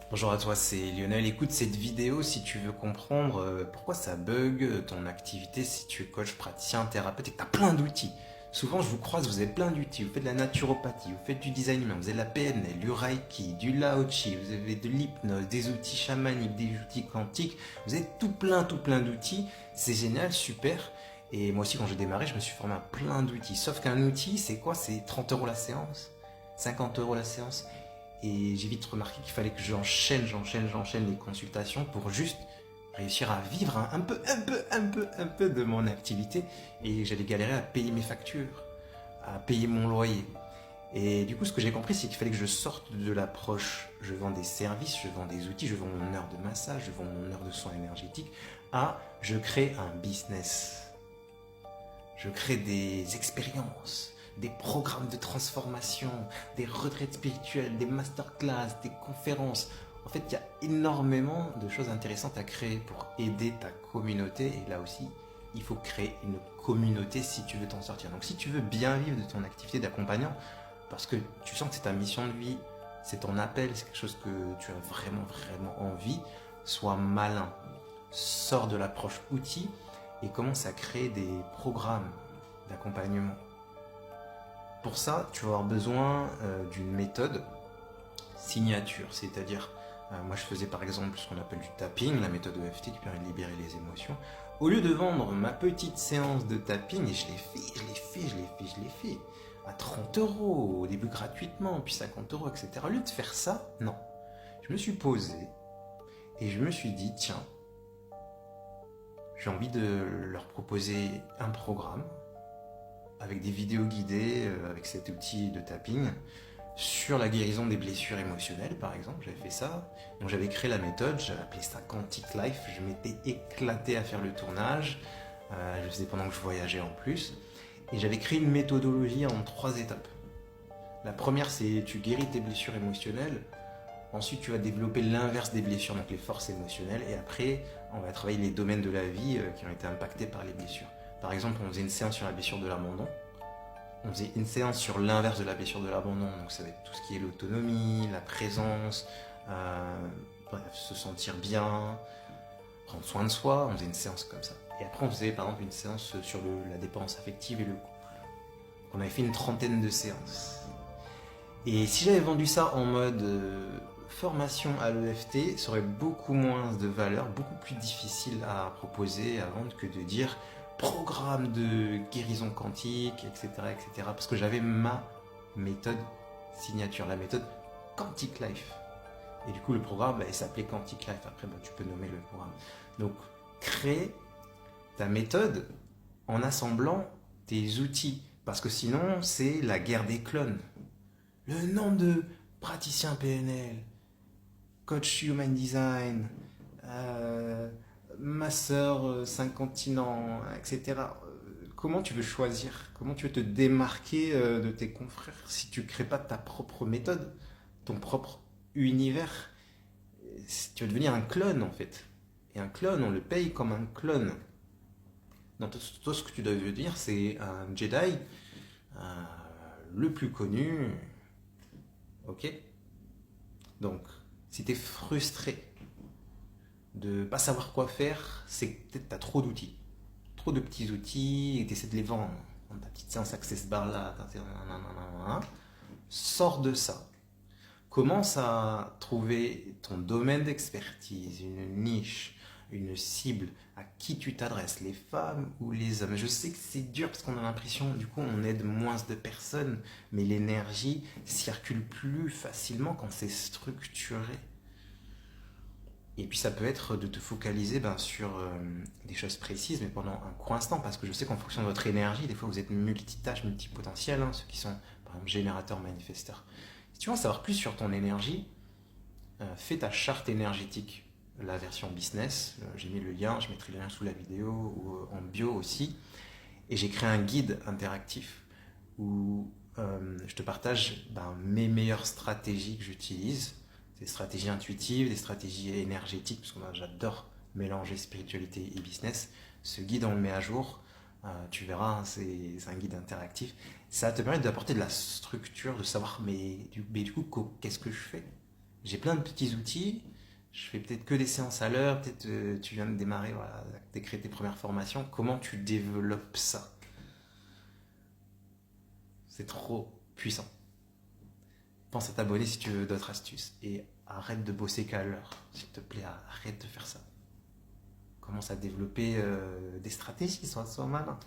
Bonjour à toi, c'est Lionel. Écoute cette vidéo si tu veux comprendre pourquoi ça bug ton activité si tu es coach, praticien, thérapeute et que tu as plein d'outils. Souvent, je vous croise, vous avez plein d'outils. Vous faites de la naturopathie, vous faites du design humain, vous avez de la PNL, du Reiki, du Lao-Chi, vous avez de l'hypnose, des outils chamaniques, des outils quantiques. Vous avez tout plein d'outils. C'est génial, super. Et moi aussi, quand j'ai démarré, je me suis formé à plein d'outils. Sauf qu'un outil, c'est quoi? C'est 30 euros la séance, 50 euros la séance. Et j'ai vite remarqué qu'il fallait que j'enchaîne les consultations pour juste réussir à vivre un peu de mon activité. Et j'allais galérer à payer mes factures, à payer mon loyer. Et du coup, ce que j'ai compris, c'est qu'il fallait que je sorte de l'approche je vends des services, je vends des outils, je vends mon heure de massage, je vends mon heure de soins énergétiques, à je crée un business. Je crée des expériences, des programmes de transformation, des retraites spirituelles, des masterclass, des conférences. En fait, il y a énormément de choses intéressantes à créer pour aider ta communauté. Et là aussi, il faut créer une communauté si tu veux t'en sortir. Donc si tu veux bien vivre de ton activité d'accompagnant, parce que tu sens que c'est ta mission de vie, c'est ton appel, c'est quelque chose que tu as vraiment envie, sois malin. Sors de l'approche outil et commence à créer des programmes d'accompagnement. Pour ça, tu vas avoir besoin d'une méthode signature, c'est-à-dire, moi je faisais par exemple ce qu'on appelle du tapping, la méthode EFT qui permet de libérer les émotions. Au lieu de vendre ma petite séance de tapping, et je l'ai fait, à 30 euros, au début gratuitement, puis 50 euros, etc. Au lieu de faire ça, non. Je me suis posé et je me suis dit, tiens, j'ai envie de leur proposer un programme avec des vidéos guidées, avec cet outil de tapping, sur la guérison des blessures émotionnelles, par exemple. J'avais fait ça. Donc j'avais créé la méthode, j'avais appelé ça Quantic Life. Je m'étais éclaté à faire le tournage. Je le faisais pendant que je voyageais en plus. Et j'avais créé une méthodologie en 3 étapes. La première, c'est tu guéris tes blessures émotionnelles. Ensuite, tu vas développer l'inverse des blessures, donc les forces émotionnelles. Et après, on va travailler les domaines de la vie qui ont été impactés par les blessures. Par exemple, on faisait une séance sur la blessure de l'abandon. On faisait une séance sur l'inverse de la blessure de l'abandon. Donc ça va être tout ce qui est l'autonomie, la présence, bref, se sentir bien, prendre soin de soi. On faisait une séance comme ça. Et après, on faisait par exemple une séance sur la dépendance affective et le couple. On avait fait une trentaine de séances. Et si j'avais vendu ça en mode formation à l'EFT, ça aurait beaucoup moins de valeur, beaucoup plus difficile à proposer, à vendre que de dire programme de guérison quantique, etc. etc. Parce que j'avais ma méthode signature, la méthode Quantic Life. Et du coup, le programme, il s'appelait Quantic Life. Après, tu peux nommer le programme. Donc, crée ta méthode en assemblant tes outils. Parce que sinon, c'est la guerre des clones. Le nombre de praticiens PNL, coach human design, masseur 5 continents, etc. Comment tu veux choisir? Comment tu veux te démarquer de tes confrères si tu ne crées pas ta propre méthode, ton propre univers? Tu vas devenir un clone en fait. Et un clone, on le paye comme un clone. Donc toi, ce que tu dois devenir, c'est un Jedi, euh, le plus connu. Ok. Donc, si tu es frustré de ne pas savoir quoi faire, c'est que peut-être tu as trop d'outils. Trop de petits outils et tu essaies de les vendre. Dans ta petite séance Access Bar là, sors de ça. Commence à trouver ton domaine d'expertise, une niche, une cible, à qui tu t'adresses, les femmes ou les hommes. Je sais que c'est dur parce qu'on a l'impression, du coup, on aide moins de personnes, mais l'énergie circule plus facilement quand c'est structuré. Et puis ça peut être de te focaliser sur des choses précises, mais pendant un court instant, parce que je sais qu'en fonction de votre énergie, des fois vous êtes multitâche, multipotentiel, hein, ceux qui sont par exemple générateurs, manifesteurs. Si tu veux en savoir plus sur ton énergie, fais ta charte énergétique, la version business. J'ai mis le lien, je mettrai le lien sous la vidéo ou en bio aussi. Et j'ai créé un guide interactif où je te partage mes meilleures stratégies que j'utilise, des stratégies intuitives, des stratégies énergétiques, parce que moi j'adore mélanger spiritualité et business. Ce guide, on le met à jour. Tu verras, hein, c'est un guide interactif. Ça te permet d'apporter de la structure, de savoir, mais du coup, qu'est-ce que je fais? J'ai plein de petits outils. Je fais peut-être que des séances à l'heure. Peut-être tu viens de démarrer, voilà, d'écrire tes premières formations. Comment tu développes ça? C'est trop puissant. Pense à t'abonner si tu veux d'autres astuces. Et arrête de bosser qu'à l'heure. S'il te plaît, arrête de faire ça. Commence à développer des stratégies, sois malin.